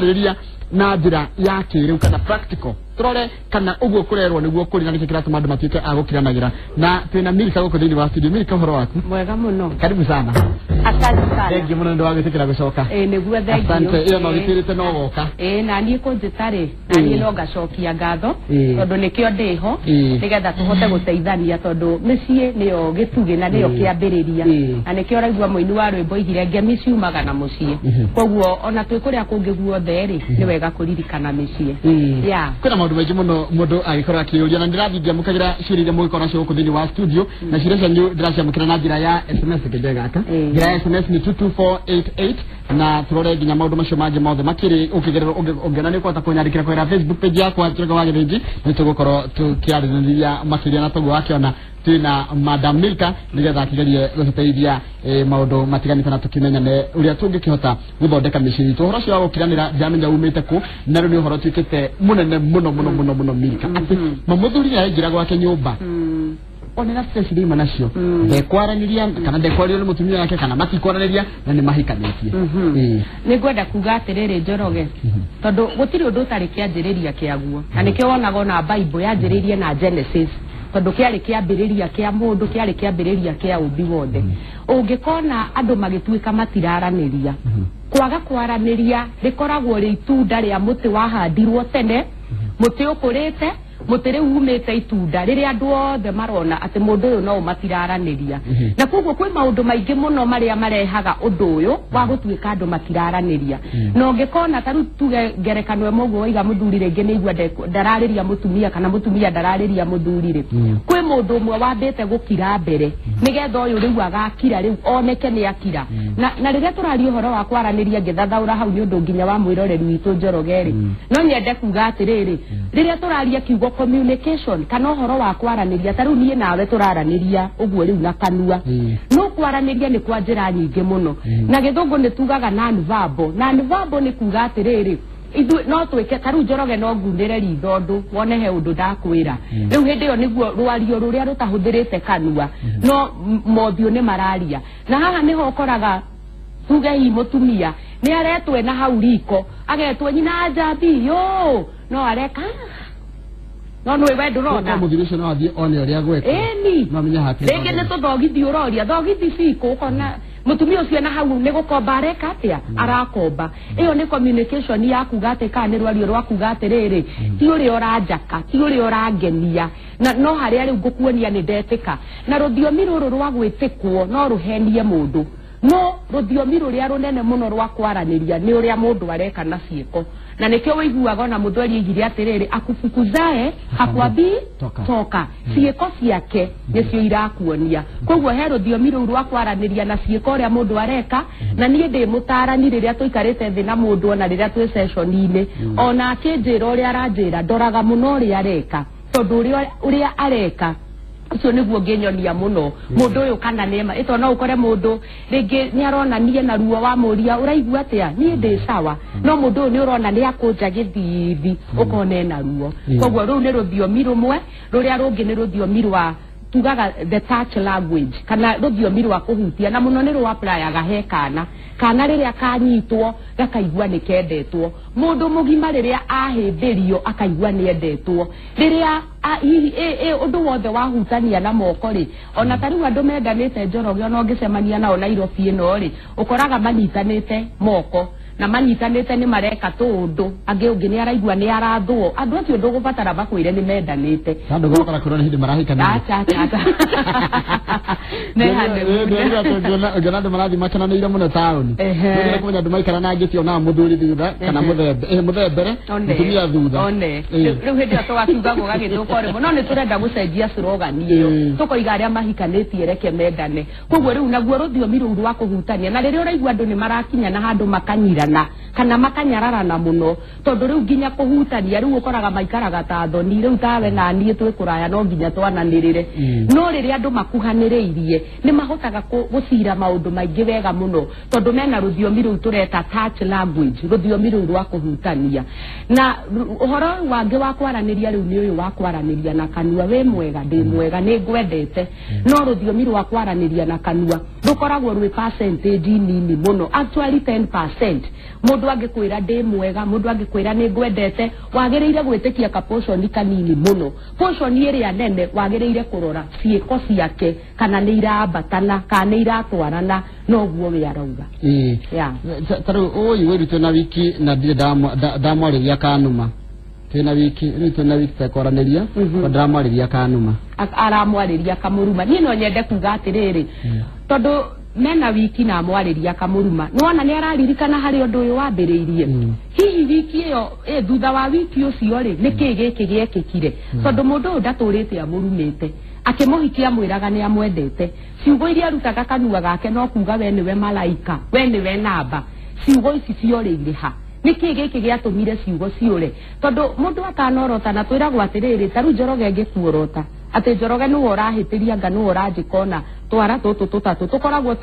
tũharĩrĩria na njĩra ya kĩrĩu kana practical turore kana uguo kurerwo niguo kuri na nikira tuma andu matuike agukiranagira na twina Milka guko thini wa studio. Milka, horo waku? Mwega muno. Karibu sana. Asante sana. Thank you muno ndo wagitikira gucoka. Niguo thank you. Asante, iyo no gitirite no goka. Na nie kunjitare na nie no gacokia ngatho tondu nikio ndiho nigetha tuhote guteithania tondu micii niyo gituge na niyo kiambiriria na nikio raigua muini wa rwimbo igire ngemi ciumaga na mucii koguo ona twikuria kungi guothe ri ni wega kuririkana micii kwina maundu maingi muno mundu agikora akiuria na ndirathithia mukagira ciuria mugikora cio kuthini wa studio na ciuria cenyu ndiraciamukira na njira ya SMS kigegaka njira ya SMS ni 22488 na turore nginya maundu macio mangi mothe makiri ukigerera ungena ni kwata kunyandikira kwa Facebook page yakwa Njoroge wa Githĩnji ni tugukorwo tukiarĩrĩria makiria na tugu wakiona twina Madam Milka nigetha akigerie guteithia maundu matiganite na tukimenyane uria tungikihota guthondeka miciri tu horo cio gukiranira jamenya umite ku na ru ni horo twikite munene muno Milka ati mamuthuri ya ngira gwake nyumba onera stress rima nacio ndekwaraniria kana ndekwario ni mutumia wake kana matikwaraniria na ni mahikanitie ni gwenda kuga atiriri Njoroge tondu gutiri undu utari kianjiriria kiaguo na nikio wonaga na Bible yanjiririe na Genesis tondu kiari kiambiriria kia mundu kiari kiambiriria kia umbi wothe ungikona andu magituika matiraraniria kwaga kwaraniria rikoragwo ri itunda ria muti wahandirwo tene muti ukurite mutere umete itunda riria andu othe marona ati mundu uyu no matiraraniria na koguo kwi maundu maingi muno maria marehaga undu uyu wa gutuika andu matiraraniria no ngikona taru tuge ngerekano emwe waiga muthuri ringi ni igwa ndarariria mutumia kana mutumia ndarariria muthuri ri kwi mundu umwe wambite gukira mbere nigetha uyu riu agakira riu oneke ni akira na riria turaria uhoro wa kwaraniria ngithathaura hau ni undu nginya wa mwiroreri witu Njoroge ri no nyende kuga atiriri riria turaria kiugo communication kana uhoro wa kwaraniria taru nie nawe turaraniria uguo riu na kanua no kwaraniria ni kwa njira nyingi muno na githungu ni tugaga non-verbal ni kuga atiriri ithu no twike taru Njoroge no ngundire ritho wone he undu ndakwira riu hindi yo niguo rwario ruria rutahuthirite kanua no mothio ni mararia na haha niho koraga tuge hi mutumia ni aretwe na hau riko agetwe nyina njambi yo no areka no nwe wedu rona muthiricio no athie one uria gweka no menya hati rege ne to thogithi uroria thogithi ciko kona mutumia ucio na hau ni gukomba areka atia arakomba iyo ni communication ya kugate kana rwario rwa kugate riri ti uri oranjaka ti uri orangenia na no hari ari ngukuonia ni ndetika na ruthiomi ruru rwa gwitikwo no ruhenie mundu no ruthiomi ruria runene muno rwa kwaraniria ni uria mundu areka na ciiko na nikio wiguaga na muthwari igiri atiriri akufukuzae akwambi toka ciiko ciake nicio irakuonia koguo he ruthiomi ruru rwa kwaraniria na ciiko uria mundu areka na nie ndi mutarani riria tuikarite thi na mundu ona riria twi sessioni-ini ona akinjira uria aranjira ndoraga muno uria areka tondu uria areka ucio niguo nginyonia muno mundu uyu kana nema ito no ukore mundu ringi ni arona nie na ruo wa muria uraigua atia nie ndi sawa no mundu ni urona ni akunja githithi ukone na ruo koguo ru ni ruthiomi rumwe ruria rungi ni ruthiomi rwa tugaga the touch language kana ruthiomi rwa kuhutia na muno ni rwa apply he kana riria kanyitwo gakaigua ni kendetwo mundu mugima riria ahithirio akaigua ni endetwo riria undu wothe wahutania na moko ri ona tariu andu mendanite Njoroge ona ngicemania nao Nairobi ino ri ukoraga manyitanite moko na manyitanite ni mareka tundu angi ungi ni araigua ni arathwo andu acio ndugubatara bakwire ni mendanite andu gokora kurona hindi marahikana acha ne hande ngena andu marathi makananire muno tauni ngira kumenya andu maikara na ngitio na muthuri thutha kana muthembere mutumia thutha riu hindi atwakiugago gagithukore muno ni turenda gucenjia slogan iyo tukoiga aria mahikanitie reke mendane koguo riu naguo ruthiomi ruru rwa kuhutania na riria uraigua andu ni marakinya na handu makanyira kana makanyararana muno tondu riu nginya kuhutania riu ukoraga maikaraga ta thoni riu tawe na nie twikuraya no nginya twananirire no riria andu makuhaniriirie ni mahotaga gucira maundu maingi wega muno tondu mena ruthiomi riu tureta touch language ruthiomi riu rwa kuhutania na uhoro wangi wa kwaraniria riu ni uyu wa kwaraniria na kanua we mwega ndi mwega ni ngwendete no ruthiomi rwa kwaraniria na kanua rukoragwo rwi percentage nini muno actually 10% mundu angikwira ndi mwega mundu angikwira ni ngwendete wagereire gwitikia ka portion kanini muno portion iria nene wagereire kurora ciiko ciake kana ni irabatana kana ni iratwarana noguo we arauga taru oyi wirite na wiki na ndire ndamwariria kanuma tena wiki rite na wiki takoraniria kwa ndamwariria kanuma aramwariria kamuruma ni no nyende kuga atiriri tondu mena wiki na amwariria kamuruma nona ni araririkana hari undu uyu wambiriirie hihi wiki iyo thutha wa wiki ucio ri niki giki giekikire tondu mundu ndaturite amurumite akimuhikia mwiraga ni amwendete ciugo iria rutaga kanua gake no kuga we niwe malaika we niwe namba ciugo ici ciorire ha niki giki giatumire ciugo ciure tondu mundu atanorota na twiragwo atiriri taru Njoroge ngikuorota ati Njoroge nu urahitiria nganu urajikona twara tutu tutatu tukoragwo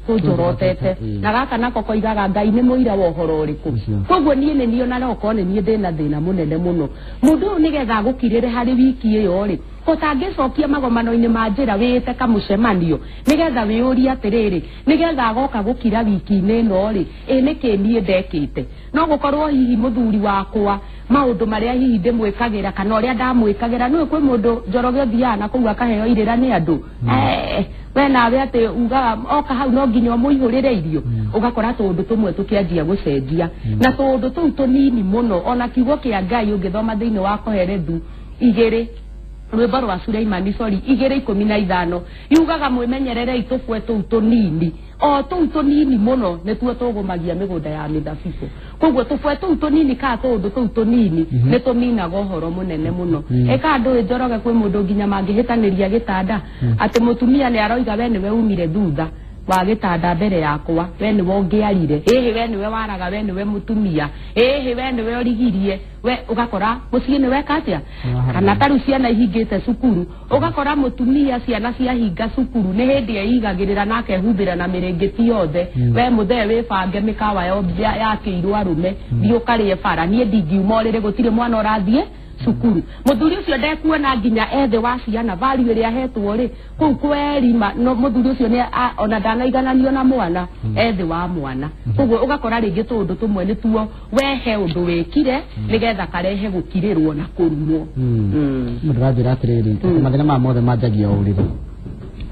tunjorotete na gaka nako koigaga Ngai ni muira wa uhoro uriku koguo nie ni nio na roko ni nie ndina thina munene muno mundu nigetha gukirire hari wiki iyo ri utangicokia magomano-ini ma njira wite kamucemanio nigetha wiuria atiriri nigetha agoka gukira wiki-ini ino ri niki nie ndekite no gukorwo hihi muthuri wakwa maundu maria hihi ndimwikagira kana uria ndamwikagira no kwi mundu Njoroge othiana kuu akaheo irira ni andu we nawe ati uga oka hau no nginya muihurire irio ugakora tundu tumwe tukianjia gucenjia na tundu tuu tunini muno ona kiugo kia Ngai ungithoma thiini wa Koherethu 2 rwimbo rwa Suleimani 2:15 yugaga mwimenyerere itufwe tuu tunini tuu tunini muno nituo tugumagia migunda ya mithabibu koguo tufwe tuu tunini ka tundu tuu tunini nituminaga uhoro munene muno eka andu Njoroge kwi mundu nginya mangihitaniria gitanda ati mutumia ni aroiga we niwe umire thutha wa gitanda mbere yakwa we niwe ungiarire we niwe waraga we niwe mutumia we niwe origirie we ugakora mucii niwe katia kana taru ciana ihingite cukuru ugakora mutumia ciana cia hinga cukuru ni hindi eigagirira nake humbira na mirengeti yothe we muthee wi bange mikawa yakiirwo arume thiukarie bara nie ndingiumorire gutire mwana urathie cukuru muthuri ucio ndekuona nginya ethe wa ciana value iria hetwo ri kuu kweri no muthuri ucio ni ona ndanaigananio na mwana ethe wa mwana koguo ugakora ringi tundu tumwe ni tuo wehe undu wikire nigetha karehe gukirirwo na kurumwo mudrajira atiriri mathina ma mothe manjagia uriri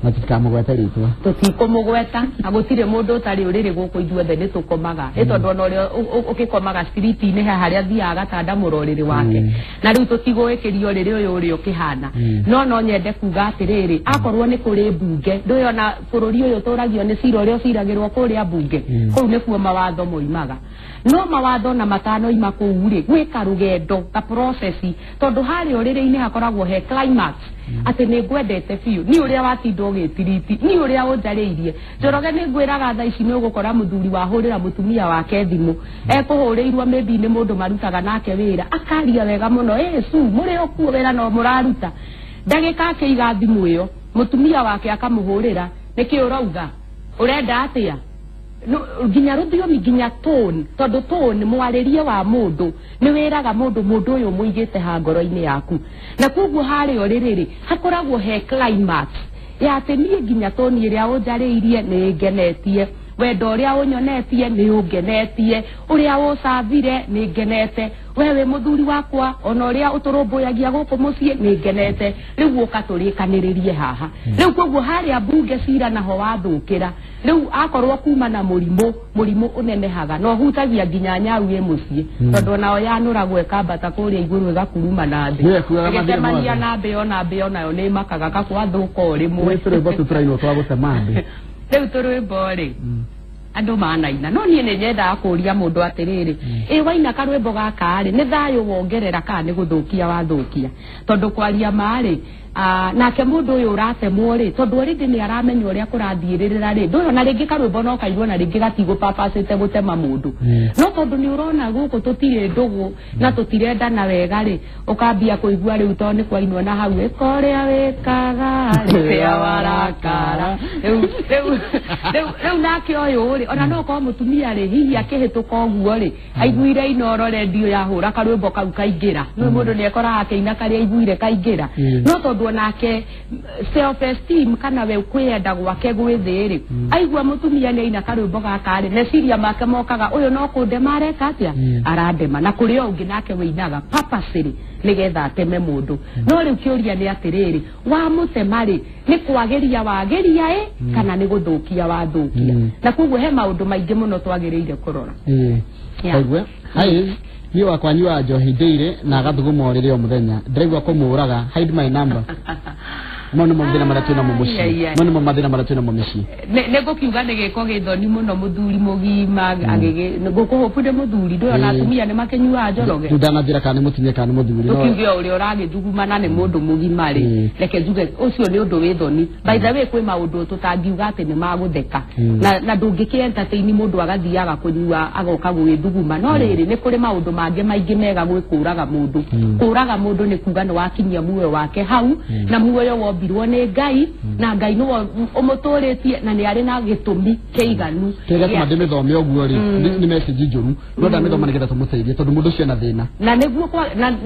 matikamugweta ritwa tutikumugweta agutire mundu utari uriri guku ithuothe ni tukomaga itondu ona uria ukikomaga street ini haria thiaga gatanda muroriri wake na riu tutigwikirio riri uyu uri ukihana no nyende kuga atiriri akorwo ni kuri bunge nduyona bururi uyu turagio ni cira uria ciragirwo kuria bunge kuu ni kuo mawatho moimaga no mawatho na matano ima kuu ri gwika rugendo ka process tondu hari uriri-ini hakoragwo he climax ati ni ngwendete fiu ni uria watindo gitiriti ni uria unjariirie Njoroge ni ngwiraga tha ici ni ugukora muthuri wahurira mutumia wake thimu ekuhuriirwo maybe ni mundu marutaga nake wira akaria wega muno su muri okuo wira no muraruta ndagika akiiga thimu iyo mutumia wake akamuhurira niki urauga urenda atia nginya ruthiomi nginya tone tondu tone mwaririe wa mundu ni wiraga mundu uyu muigite ha ngoro-ini yaku na koguo hari oririri hakoragwo he climax ya ati nie nginya tone iria unjariirie ni ngenetie wendo uria unyonetie ni ungenetie uria ucavire ni ngenete wewe muthuri wakwa ona uria uturumbuyagia guku mucii ni ngenete riu ukaturikaniririe haha riu koguo hari abunge cira naho wathukira riu akorwo kuma na murimu unenehaga no hutagia nginya nyau ye mucii tondu nao yanuragwo ekambata kuria iguru igakuruma na thi igetemania na mbeo nayo ni makaga kakwa-thuka urimwe tũrwĩmbo tũu tũrainwo twa gũtema thĩ riu tũrwĩmbo ri andu manaina no nie ni nyenda akuria mundu atiriri waina karwimbo gaka ri ni thayu wongerera ka ni guthukia wathukia tondu kwaria mari nake mundu uyu uratemwo ri tondu already ni aramenya uria kurathiiririra ri nduyo na ringi karwimbo no kaigwo na ringi gatigo papacite gutema mundu no tondu ni urona guku tutire ndugu na tutirenda na wega ri ukambia kuigua ri uto ni kwainwo na hau ikoria wikaga ria warakara riu nake uyu ri ona no ko mutumia ri hihi akihituka uguo ri aiguire inoro redio ya hura karwimbo kau kaingira no mundu ni ekora akeina kari aiguire kaingira no tondu onake self esteem kana we kwenda gwake gwithi ri aigua mutumia ni ina karwimbo gaka ri meciria make mokaga uyu no kundema areka atia arandema na kuri ungi nake winaga purposely nigetha ateme mundu no riu kiuria ni atiriri wa mutema ri ni kwageria wageria kana ni guthukia wathukia na kuguo he maundu maingi muno twagiriire kurora aigua hai ni wakwanyua njohi ndeire na agathuguma orire o muthenya ndiraigua kumuraga hide my number mono mathina maratuna mu muci mono mathina maratuna mu muci nego kiuga nigeko githoni muno muthuri mugima agege ngukuhupude muthuri ndo na atumia ni makenyua njoroge ndana thira kana mutumia kana muthuri no kiuge uri uragithugumana ni mundu mugima ri reke njuge ucio ni undu withoni by the way kwi maundu tutangiuga ati ni magutheka na ndungiki entertain mundu agathiaga kunyua agoka gwithuguma no riri ni kuri maundu mangi maingi mega gwikuraga mundu kuraga mundu ni kuga ni wakinyia muoyo wake hau na muoyo birwo ne Ngai na Ngai no umuturitie na ni ari na gitumi keiganu kega mademe thome oguo ri ni message njuru no ndamithoma nigetha tumuteithie tondu mundu cio na thina na niguo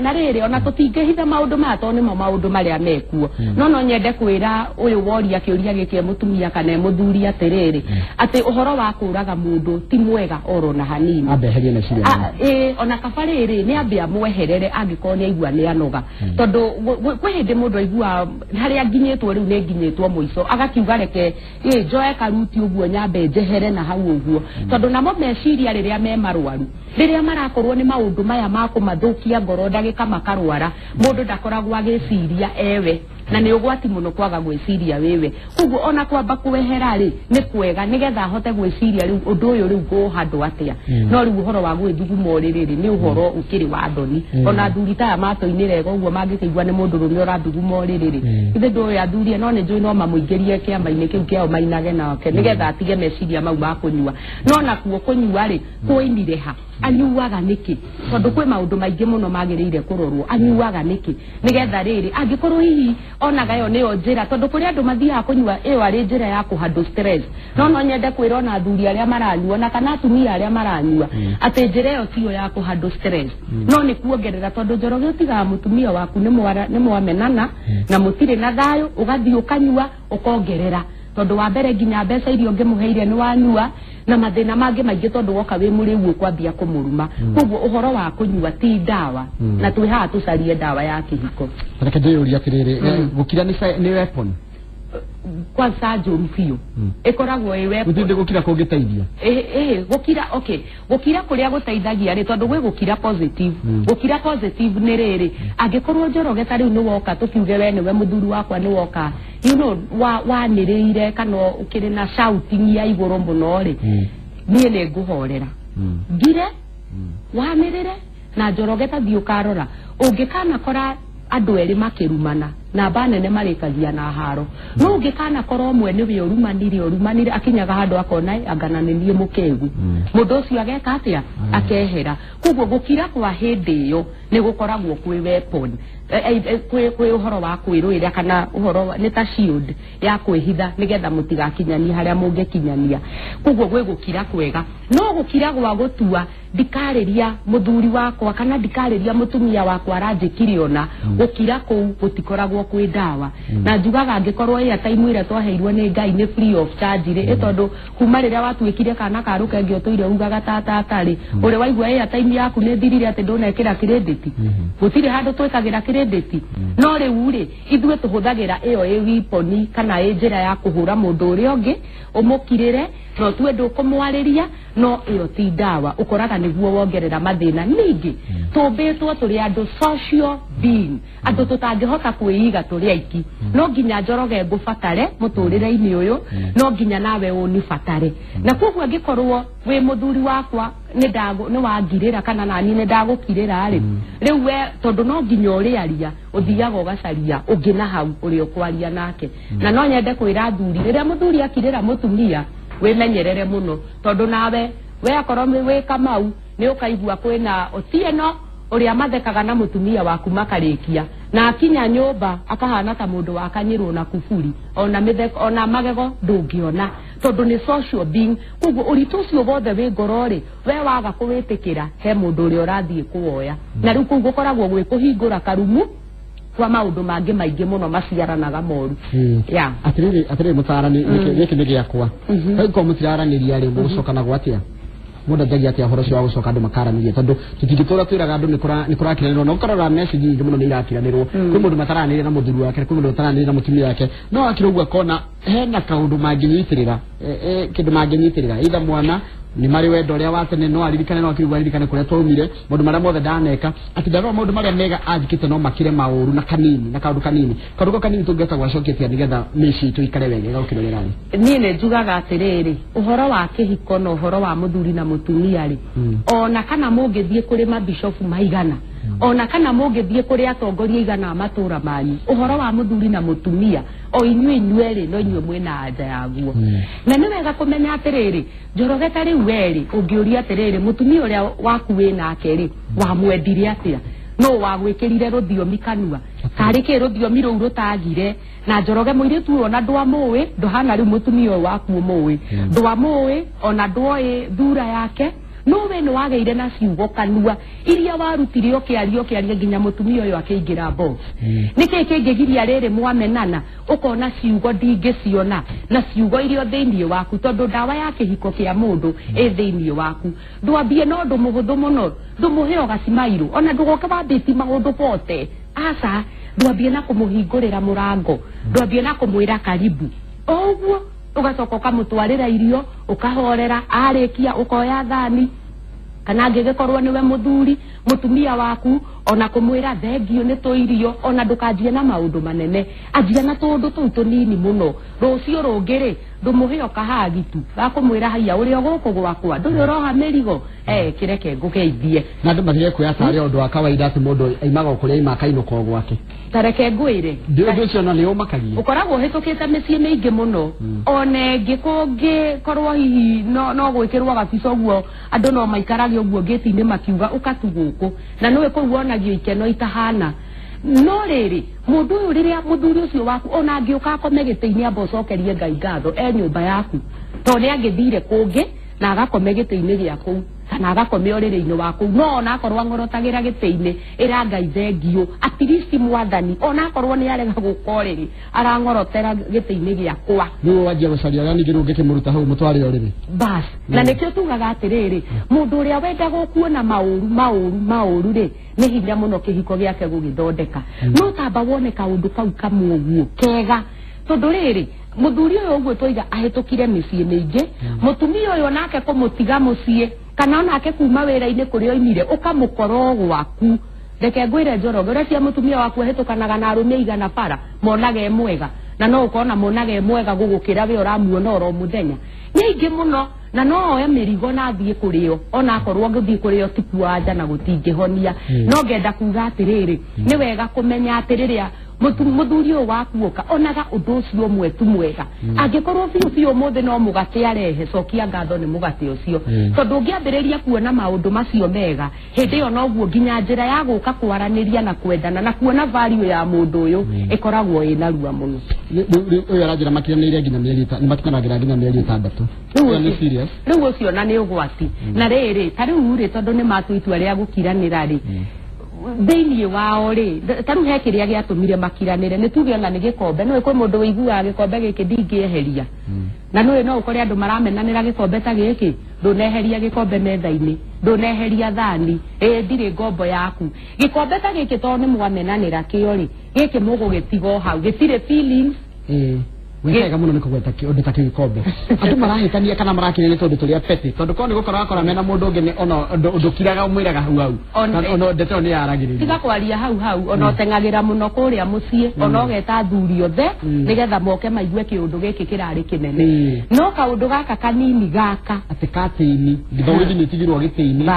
na riri ona tutingehitha maundu mato ni maundu maria mekuo no nyende kwira uyu woria kiuria gike mutumia kana muthuri atiriri ati uhoro wa kuraga mundu ti mwega oro na hanini abeherie na ciria ona kabariri ni ambia mweherere angiko ni aigua ni anoga tondu kwi hindi mundu aigua hari nginyetwo riu ne nginyetwo muico agakiuga reke njoe karuti uguo nyambe njehere na hau uguo tondu namo meciria riria me marwaru riria marakorwo ni maundu maya makumathukia ngoro ndagika makarwara mundu ndakoragwo agiciria ewe na ni ugwati muno kwaga gwiciria wewe kuguo ona kwamba kuwehera ri ni kwega nigetha hote gwiciria riu undu uyu riu go handu atia no riu uhoro wa gwithuguma uririri ni uhoro ukiri wa thoni ona thuri ta mato-ini rega uguo mangikigwa ni mundu rume urathuguma uririri ithe ndu uyu athurie no ni njui no mamuingirie kiama-ini kiu kiao mainage nake nigetha atige meciria mau ma kunyua no nakuo kunyua ri kuinire ha anyuaga niki tondu kwi maundu maingi muno magiriire kurorwo anyuaga niki nigetha riri angikorwo hihi ona gayo ni njira tondu kuri andu mathia kunyua iyo ari njira ya kuhandu stress no nyende kwira ona athuri aria maranyua na kana atumia aria maranyua ati njira iyo tiyo ya kuhandu stress no ni kuongerera tondu njoroge utiga mutumia waku ni mwamenana na mutire na thayo ugathii ukanyua ukongerera tondu wa mbere nginya mbeca irio ngimuheire ni wanyua na mathina mangi maingi tondu woka wi muriu kwambia kumuruma koguo uhoro wa kunyua ti dawa na twiha tucarie dawa ya kihiko reke ndiyuria atiriri gukira ni weapon kwanza njuru biu ikoragwo i weapon gutinde gukira kungiteithia gukira kuria guteithagia ri tondu gwe gukira positive ni riri angikorwo njoroge ta riu ni woka tukiuge we niwe muthuri wakwa ni woka you know waniriire kana ukiri na shouting ya iguru muno ri nie ni nguhorera ngire wanirire na njoroge ta thiu karora ungikana kora andu eri makirumana na banene marikagia na haro no ngikana korwo mwene we orumanire akinyaga handu akona angana ni mukegu mundu ucio ageka atia akehera kuguo gukira kwa hindi iyo ni gukoragwo kwi weapon kwi uhoro wa kwirwira kana uhoro ni ta shield ya kwihitha nigetha mutigakinyania haria mungekinyania kuguo gwe gukira kwega no gukira gwa gutua ndikariria muthuri wakwa kana ndikariria mutumia wakwa aranjikire ona gukira kuu gutikoragwo kwi dawa na njugaga angikorwo ya time ira twaheirwo ni Ngai ni free of charge ri tondu kuma riria watwikire kana karuke ngio tuire ugaga tata uri waigua ya time yaku ni thirire ati ndona ekira credit gutire handu twikagira credit no riu ri ithue tuhuthagira iyo weapon kana njira ya kuhura mundu uri ongi umukirire no tuwe ndukumwariria no iyo ti dawa ukoraga niguo wongerera mathina ningi tumbitwo turi andu social being andu tutangihota kwiiga turi aiki no nginya njoroge ngubatare muturire-ini uyu no nginya nawe unibatare na koguo angikorwo wi muthuri wakwa ni wangirira kana nani ni ndagukirira ri riu we tondu no nginya uriaria uthiaga ugacaria ungi na hau uri ukwaria nake na no nyende kwira thuri riria muthuri akirira mutumia wimenyerere muno tondu nawe we akorwo wi Kamau ni ukaigua kwina Otieno uria mathekaga na mutumia waku makarikia na akinya nyumba akahana ta mundu wakanyirwo na kuburi ona magego ndungiona tondu ni social being koguo uritu ucio wothe wi ngorori we waga kuwitikira he mundu uri urathie kuoya na riu koguo koragwo gwi kuhingura karumu kwa maundu mangi maingi muno maciaranaga moru ya atiriri mutarani giki ni giakwa ko mutiraraniria ri mugucokana gwatia muda jagi atia horo cio gucoka andu makaraniria tondu tutingitura twiraga andu ni kurakiranirwo no ukarora message nyingi muno ni irakiranirwo kwi mundu mataranire na muthuri wake kwi mundu mataranire na mutumia wake no akirugwa akona hena kaundu manginyitirira kindu manginyitirira itha mwana ni mari wendo ria watene no aririkane no akirugwa aririkane kuria twaumire mundu maria mothe ndaneka atindaro mundu maria mega ajikite no makire mauru na kanini na kaundu kanini tungeta gwacoketia nigetha mici tu ikare wega gukirerani ni ne njugaga atiriri uhoro wa kihiko no uhoro wa muthuri na mutumia ri ona kana mungithie kuri mabishofu maigana ona kana mungithie kuri atongoria igana matura manyu uhoro wa muthuri na mutumia o inyue ri no inyue mwena anja yaguo na ni wega kumenya atiriri Njoroge tari weri ungiuria atiriri mutumia uria waku winake ri wa mwendire atia no wagwikirire ruthiomi kanua karike ruthiomi ru rutagire na Njoroge muiritu ona ndwamuwi ndohana riu mutumia waku muwi ndwamuwi ona ndoi thura yake no we no wageire na ciugo kanua iria warutire okiario nginya mutumia uyu akiingira box niki kingigiria riri mwamenana ukona ciugo ndingiciona na ciugo irio thiini waku tondu ndawa ya kihiko kia mundu thiini waku ndwambie no ndu muhuthu muno ndumuhe ogacimairu ona ndugoke wambiti maundu pote asa ndwambie na kumuhingurira murango ndwambie na kumwira karibu oguo ugacoka ukamutwarira irio ukahorera arikia ukoya thani kana angigikorwo niwe muthuri mutumia waku ona kumwira thengio ni tuirio ona ndukanjie na maundu manene anjia na tundu tuu tunini muno rucio rungiri ndumuhe okahagitu gakumwira haiya uri guku gwakwa nduri uroha mirigo kireke ngugeithie na ndu mathire kuyatari undu wa kawaida ati mundu aimaga kuria ima kainuko gwake tareke ngwire ndio cio no ni umakagie ukoragwo hitukite micii mingi muno one ngikungi korwo hihi no gwikirwo gabico guo andu no maikarage uguo ngiti-ini makiuga ukatuguku na niwe kuonagio ikeno itahana no riri mundu uyu riria muthuri ucio waku ona ngiuka akome giti-ini ambocokerie Ngai ngatho nyumba yaku to ni angithire kungi na agakome giti-ini giaku kana agakome uriri-ini waku no ona akorwo angorotagira giti-ini ira Ngai thengio at least mwathani ona akorwo ni arega gukoreri arangorotera giti-ini giakwa niwe wajia gucaria yani ngiru ngikimuruta hau mutwarire uriri bas na nikio tugaga atiriri mundu uria wenda gukuona mauru ri ni hinya muno kihiko giake gugithondeka no tamba wone kaundu kau kamwe kega tondu riri muthuri uyu uguo twiga ahitukire micii mingi mutumia uyu nake kumutiga mucii kana onake kuma wira-ini kuria oimire ukamukoro gwaku reke ngwire Njoroge uria cia mutumia waku ahitukanaga na arume igana para monage mwega na no ukona monage mwega gugukira we uramuona oro muthenya nyingi muno na no oya mirigo na thie kurio ona akorwo guthie kurio tikuanja na gutingihonia no ngenda kuga atiriri ni wega kumenya atiriria muthuri uyu wakuoka onaga undu ucio umwe tu mwega angikorwo biu muthe no mugate arehe cokia ngatho ni mugate ucio tondu ngiambiriria kuona maundu macio mega hindi yo noguo nginya njira ya guka kwaraniria na kwendana na kuona value ya mundu uyu ikoragwo ina ruwa muno uyu aranjira makiranire nginya mieri ni matikanagira nginya mieri 6 ni serious riu ucio na ni ugwati na riri tariu ri tondu ni matuitua ria gukiranira ri thiini wao ri taru he kiria giatumire makiranire ni tuge ona ni gikombe no ikwe mundu wiguaga gikombe giki ndingieheria na no ukore andu maramenanira gikombe ta giki nduneheria gikombe metha-ini nduneheria thani ndire ngombo yaku gikombe ta giki to ni mwamenanira kio ri giki mugugitigo hau gitire feelings wega muno nikugweta undu ta gikombe andu marahitania kana marakirire tondu turia peti tondu ko ni gukora akora mena mundu ngi ona undu kiraga mwiraga hau ona ndeto ni yaragirire tiga kwaria hau ona tengagira muno kuria mucii ona ogeta thuri othe nigetha moke maigue kiundu giki kirari kinene no kaundu gaka kanini gaka ati katini githogithi ni tigirwo gitini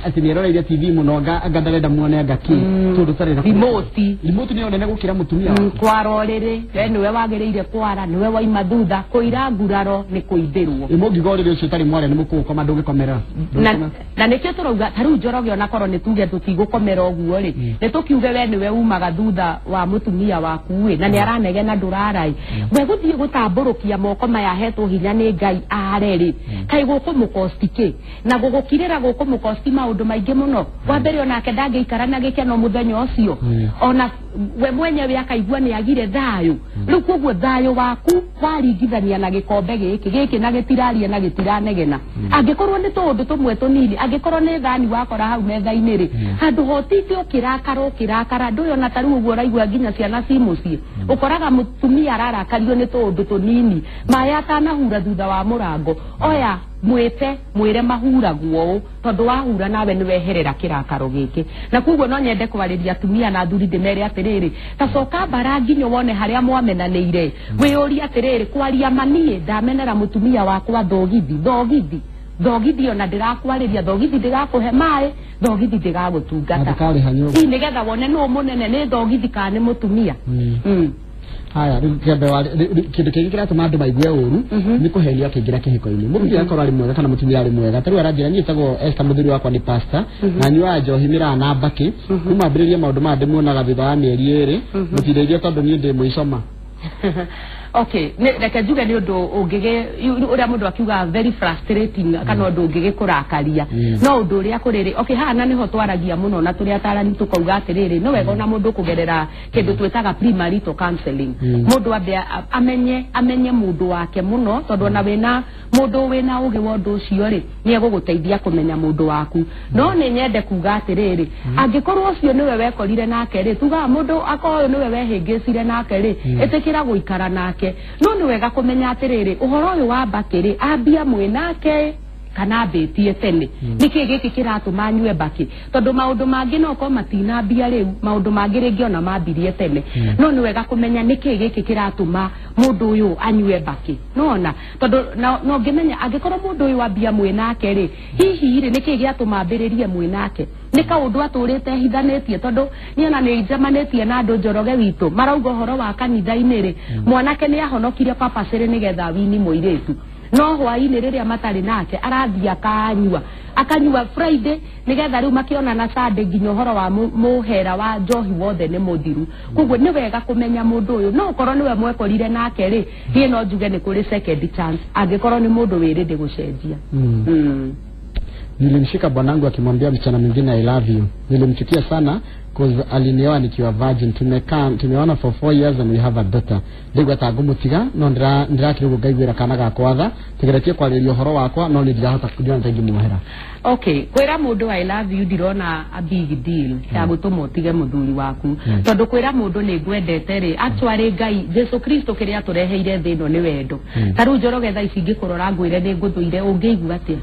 ati ni roreire TV muno ngandarenda muone ngaki tondu tari na remote ni onene gukira mutumia kwarorere we niwe wagereire kwara niwe waima thutha kuira nguraro ni kuithirwo imugigori rio citari mware ni mukuko manduge komera na nikio turauga taru Njoroge ona korwo nituge tutigukomera uguo ri nitukiuge we niwe umaga thutha wa mutumia waku wi na ni aranege na ndurarai we guthie gutamburukia moko maya hetwo hinya ni Ngai areri kai gukumukostike na gugukirira gukumukosti maundu maingi muno wa mbere onake ndangeikara na gikeno muthenya ucio ona we mwenyewe akaigua ni agire thayo riu koguo thayo waku waringithania na gikombe giki na gitiraria na gitiranegena angikorwo ni tundu tumwe tunini angikorwo ni thani wakora hau metha-ini ri handu hotite ukirakara nduyo na taru uguo raigua nginya ciana cimucie ukoraga mutumia ararakario ni tundu tunini maya atanahura thutha wa murango oya mwire mahuragwo tondu wahura nawe ni weherera kirakaro giki na koguo no nyende kwariria atumia na athuri ndimere atiriri tacoka bara nginyo wone haria mwamenanire wiyuri atiriri kwaria manie ndamenera mutumia wakwa thogithi ona ndirakwariria thogithi ndigakuhe mai thogithi ndigagutungata nigetha wone no munene ni thogithi kana ni mutumia haya kindu kingi kiratuma andu maigue uru ni kuhelia kingira kihiko-ini mutumia akorwo ari mwega kana mutumia ari mwega taru aranjira nyitagwo Esther muthuri wakwa ni pastor na nyua njohimira na mbaki kuma ambiriria maundu ma ndimuonaga thutha wa mieri iri mutireirie tondu ni ndi muicoma okay reke njuge ni undu ungige uria mundu akiuga very frustrating kana undu ungige kurakaria no undu uria kuriri okay hana niho twaragia muno na turia atarani tukauga atiriri no wega na mundu kugerera kindu twetaga premarital counseling mundu ambe amenye mundu wake muno tondu na wena mundu wena uge wondu ucio ri ni eguguteithia kumenya mundu waku no ni nyende kuga atiriri angikorwo ucio niwe wekorire nake ri tuga mundu akoyo niwe wehingicire nake ri etikira guikara nake no ni wega kumenya atiriri uhoro uyu wa mbakiri ambia mwenake kana betie tene niki giki kiratuma nyue mbaki tondu maundu mangi no ko matina mbia riu maundu mangi ringi ona mambirie tene no ni wega kumenya niki giki kiratuma mundu uyu anyue mbaki nona tondu no ngimenya angikorwo mundu uyu ambia mwenake ri hihi ri niki giatuma mbiririe mwenake ni kaundu aturite hithanitie tondu ni ona ni njamanitie na andu Njoroge witu marauga horo wa kanitha-ini ri mwanake ni ahonokire papa cere nigetha wini muiritu no hwaini riria matari nake arathia akanyua Friday nigetha riu makiona na Sunday nginya horo wa muhera wa njohi wothe ni muthiru koguo ni wega kumenya mundu uyu no ukorwo niwe mwekorire nake ri hie no njuge ni kuri second chance angikorwo ni mundu wiri ndi gucenjia nilimshika bwanangu akimwambia msichana mwingine I love you nilimchukia sana cause alinioa nikiwa virgin tumeona for 4 years and we have a daughter ndigwa tangumutiga no ndirakirugo ngaiguira kana gakwatha tigeretie kwaririo horo wakwa no ndirahota kujua ntaingi muhera okay kwira mundu I love you ndirona a big deal ya gutuma utige muthuri waku tondu kwira mundu ni ngwendete ri atware Ngai Jesu Kristo kiria tureheire thino ni wendo taru Njoroge tha ici ngikurora ngwire ni nguthuire ungeigua atia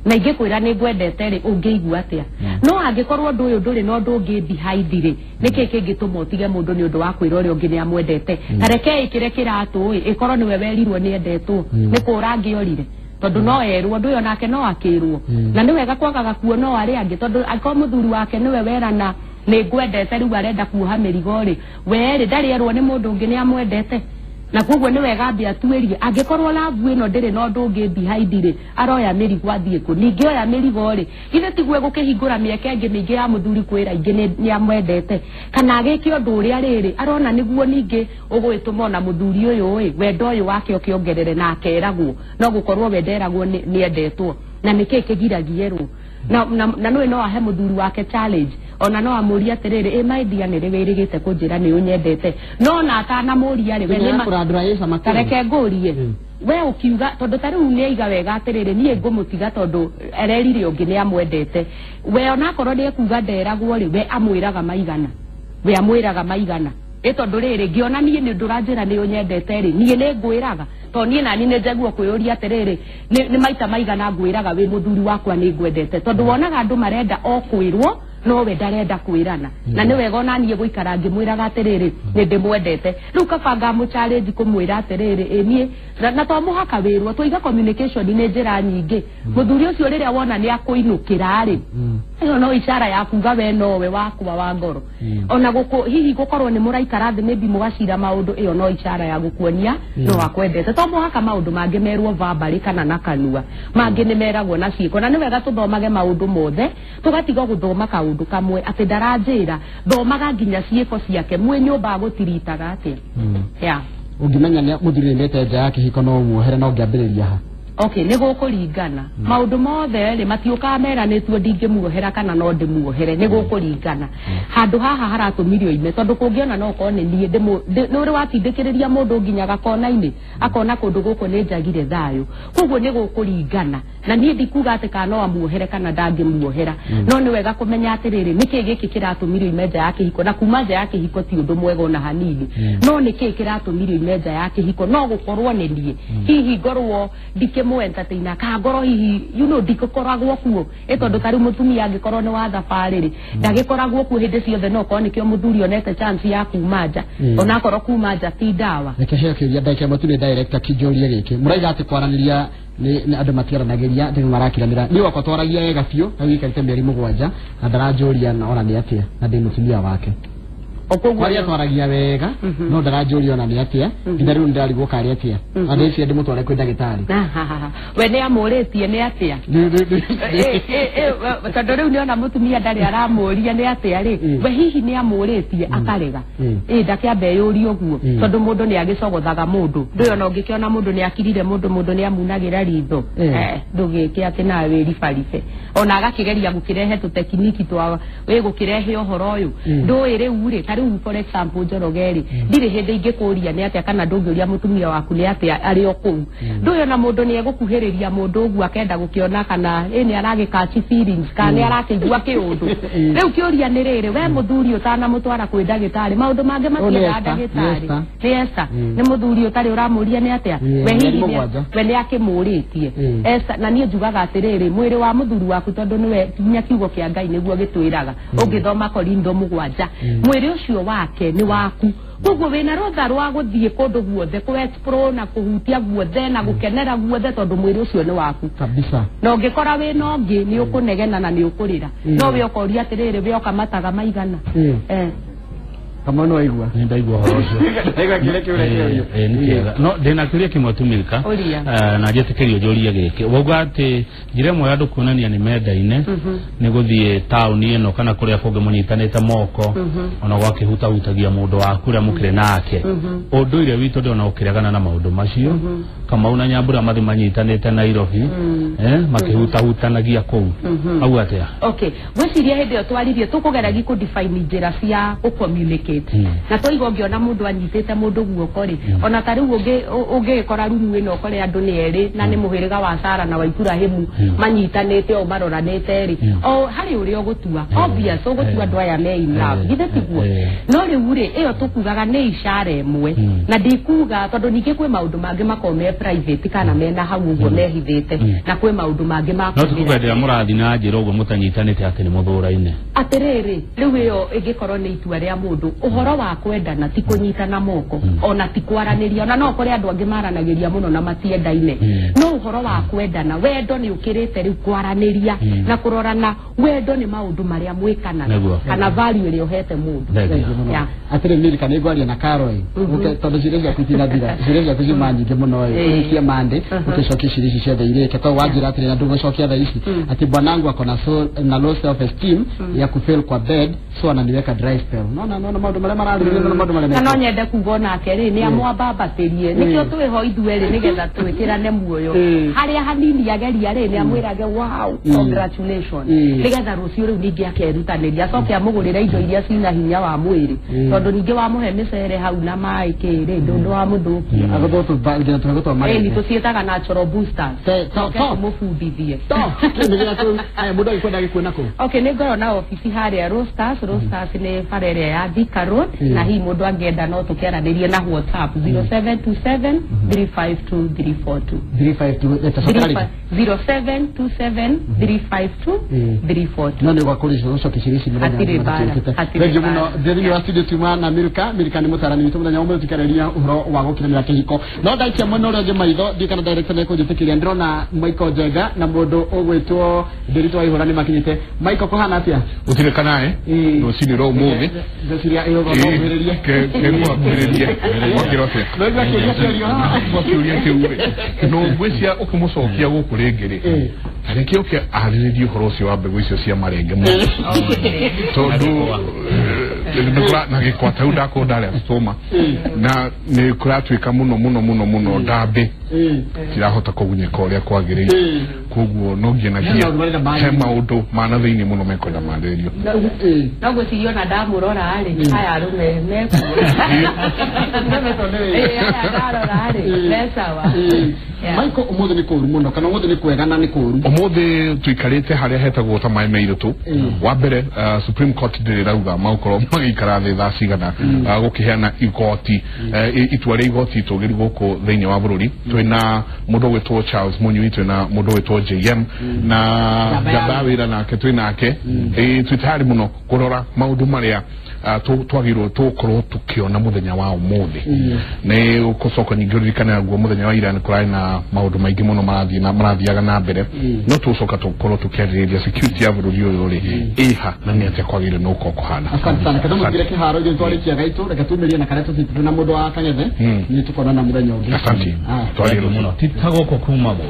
na ingikwira ni ngwendete ri ungeigua atia no angikorwo ndu uyu nduri no ndu ungi behind ri niki kingituma utige mundu ni undu wa kwira uri ungi ni amwendete tareke ikire kiratu ikorwo niwe werirwo ni endetwo ni kurangi orire tondu no erwo ndu uyu nake no akirwo na ni wega kwagaga kuona ari angi tondu akorwo muthuri wake niwe werana ni ngwendete riu arenda kuoha mirigo ri we ndari erwo ni mundu ungi ni amwendete na koguo ni wega ambia tuerie angikorwo lavu ino ndire no ndungi behind ri aroya mirigo athie ku ningi oya mirigo ri ithe tigwe gukihingura mieke ingi mingi ya muthuri kwira ingi ni amwendete kana agike undu uria riri arona niguo ningi ugwituma na muthuri uyu wendo uyu wake ukiongerere na akeragwo no gukorwo wenderagwo ni endetwo na niki kigiragierwo na no ahe muthuri wake challenge ona no amuria atiriri my dear ni riwirigite kunjira ni unyendete no na atana muria ri we ni kurandura Yesu makare tareke ngurie we ukiuga tondu tariu ni aiga wega atiriri nie ngumutiga tondu ererire ungi ni amwendete we ona korwo ni kuga nderagwo ri we amwiraga maigana tondu riri ngiona nie ni nduranjira ni unyendete ri nie ni ngwiraga to nie nani ni njeguo kwiyuria atiriri ni maita maigana ngwiraga we muthuri wakwa ni ngwendete tondu wonaga andu marenda o kwirwo nowe ndarenda kwirana na niwe gona nie guikara ngimwiraga atiriri ni ndimwendete riu kabanga mu challenge kumwira atiriri enie na to muhaka wirwo tuiga communication ni njira nyingi muthuri ucio riria wona ni akuinukira ri iyo no ishara ya kuga we nowe wakuwa wa ngoro ona guko hihi gukorwo ni muraikara thi maybe mugacira maundu iyo no ishara ya gukuonia no wakwendete to muhaka maundu mangi merwo verbally kana na kanua mangi ni meragwo na ciiko na ni wega tuthomage maundu mothe tugatiga guthoma kaundu kamwe ati ndaranjira thomaga nginya ciiko ciake mwe nyumba gutiritaga atia ya ungimenya ni muthuri ndete nja yake hiko no muohere no ngiambiriria ha okay nego kuringana maundu mothe ri matiuka mera ni tuo ndingimuohera kana no ndimuohere nego kuringana handu haha haratumirio ime tondu kungiona no kone nie no ri watindikiriria mundu nginyaga kona-ini akona kundu guku ni njagire thayo koguo nego kuringana na nie ndikuga ati kana no amuohere kana ndangimuohera no ni wega kumenya atiriri niki giki kiratumirio ime nja yake hiko na kuma nja yake hiko ti undu mwega na hanini no niki kiratumirio ime nja yake hiko no gukorwo ni nie hihi ngorwo mu entertainer ka ngoro hihi ndikokoragwo kuo etondo tari mutumia angikorwo ni wa thabarĩ ri ndagikoragwo kuo hindi ciothe no ko nikio muthuri onete chance ya kumanja ona korwo kumanja ti dawa reke hekiria ndaike mutune director kijoria giki muraiga ati kwaraniria ni andu matiaranagiria ndi marakiranira ni wakwa twaragia wega biu na wikarite mieri 7 na ndaranjuria na ona ni atia na ndi mutumia wake okogwa ya twaragia wega no ndaranjuria ona ni atia nda riu ndari gukari atia ande cia ndi mutware kwi ndagitari we ni amuritie ni atia tondu riu ni ona mutumia ndari aramuria ni atia ri we hihi ni amuritie akarega ndakiambe yuri uguo tondu mundu ni agicogothaga mundu ndio ona ungikiona mundu ni akirire mundu ni amunagira ritho ndugike ati na wiri baribe ona agakigeria gukirehe tu tekniki twa we gukirehe uhoro uyu nduire uri riu for example Njorogeri ndire hindi ingikuria ni atia kana ndungiuria mutumia waku ni atia ari oku nduyo na mundu ni egukuhiriria mundu ugu akenda gukiona kana ni aragikachi feelings kana arakigua kiundu riu kiuria ni riri we muthuri utana mutwara kwi ndagitari maundu mange matienda ndagitari esa ni muthuri utari uramuria ni atia we hihi we ni akimuritie esa na nie njugaga atiriri mwiri wa muthuri waku tondu niwe kinya kiugo kia Ngai niguo gitwiraga ungithoma Korindo 7 mwiri ucio wake ni waku koguo wina rotha rwa guthie kundu guothe ku explore na kuhutia guothe na gukenera guothe tondu mwiri ucio ni waku kabisa no ngikora wina ungi ni ukunegena na ni ukurira no we ukoria atiriri we okamataga maigana kama no igwa ndaigwa horocio ndaigwa kile kiurekio nikiega no ndina kiria kimwatumilika na jetekerio joria gike woga ati njire mwe andu kuonania ni mendaine ni guthie town ino kana kuria kunge munyitanite moko ona gwakihuta hutagia mundu waku ria mukire nake unduire witu ndona ukiregana na maundu macio kama una nyambura mathi manyitanite Nairobi makihuta hutanagia kou au atia okay gwiciria hindi yo twaririe tukugeragia ku define njira cia communicate na toigo ngiona mundu anyitite mundu guoko ri ona tariu ungikora rumu ino kore andu ni eri na ni muhiriga wa Sara na Waikura hemu manyitanite o maroranite ri o hari uri ogutua obvious ogutua andu aya me in love githe tiguo no riu ri iyo tukugaga ni ishara emwe na ndikuga tondu ningi kwi maundu mangi makome private kana mena hau uguo mehithite na kwi maundu mangi no tukugedera murathi na njira uguo mutanyitanite ati ni muthuraine atiriri riu iyo ingikorwo ni itua ria mundu uhoro wa kwendana ti kunyitana moko ona ti kwaraniria ona no kore andu angi maranagiria muno na matiendaine no uhoro wa kwendana wendo ni ukirite riu kwaraniria na kurorana wendo ni maundu maria mwikana kana value iri ohete mundu atire miri kana igwaria na Karoi tondu cireja kutina thira cireja kujimanyinge muno ikia mande ukicokia cirici ciothe ireke to wanjira atire na ndugucokia tha ici ati bwanangu akona na low self esteem ya kufail kwa bed so ananiweka dry spell no maundu maria maraririria no maundu maria no nyende kuona akeri ni amwamba batirie nikio twiho ithueri nigetha twikirane muoyo haria hanini ageria ri ni amwirage wow congratulations nigetha rucio riu ningi akerutaniria coke amugurira indo iria cina hinya wa mwiri tondu ningi wa muhe micere hau na mai kiri ndundu wa muthukia agoto bagina tunagoto mai ni tucietaga natural boosters to mufundithie to nigira tu aya mudo ikwenda gikuona ko okay ni ngoro na ofisi haria Rosters ni farere ya Thika Thika Road na hii mundu angenda no tukiaranirie na WhatsApp 0727 352 342 0727 352 342 none kwa kuli so kishirishi Thank you muno thiri wa studio tuma na Milka ni mutarani witu muthenya umwe tukireria uhoro wa gukiranira kihiko no ndaikia muno uri maitho ndi kana director ne kunjitikiria ndirona Michael Njenga na mundu ugwitwo Ndiritu wa ihura ni makinyite Michael kuhana atia utire kanae no sini ro muvi ndasiria iyo go mwereria ke kwa mwereria wakirote wakirote keure no gwecia ukumucokia gukurengere areke oke ariririo horosi wa mbegu icio cia marenge mu tondu na gikwata udako ndale stoma na ni kuratwika muno ndambe tirahota kugunyeka uria kwagiriire koguo no ngenagia he maundu mana thiini muno mekwenda manderio no gucirio na ndamurora ari haya arume meku Michael umuthi ni kuru muno kana umuthi ni kwega na ni kuru umuthi tuikarite haria hetagwo ta mai meiritu wa mbere Supreme Court ndirauga maukoro magikara thi tha cigana gukiheana igoti itua ria igoti tugiri guku thiini wa bururi twina mundu wetwo Charles Munyui twina mundu wetwo JM na Gabawira nake twinake twitari muno kurora maundu maria twagirwo tukorwo tukiona muthenya wa umuthi ni ukosoka nyingirikana guo muthenya wa ira ni kurai na maundu maingi muno marathiaga na mbere no tucoka tukorwo tukiaririria security ya bururi uyu ri iha na ni atia kwagire no uko kuhana asante sana kada mugire kiharo je twarikia gaitu reka tumirie na kareto situ na mundu wa Kangethe ni tukona na muthenya ungi asante twari muno titagoko kuma bo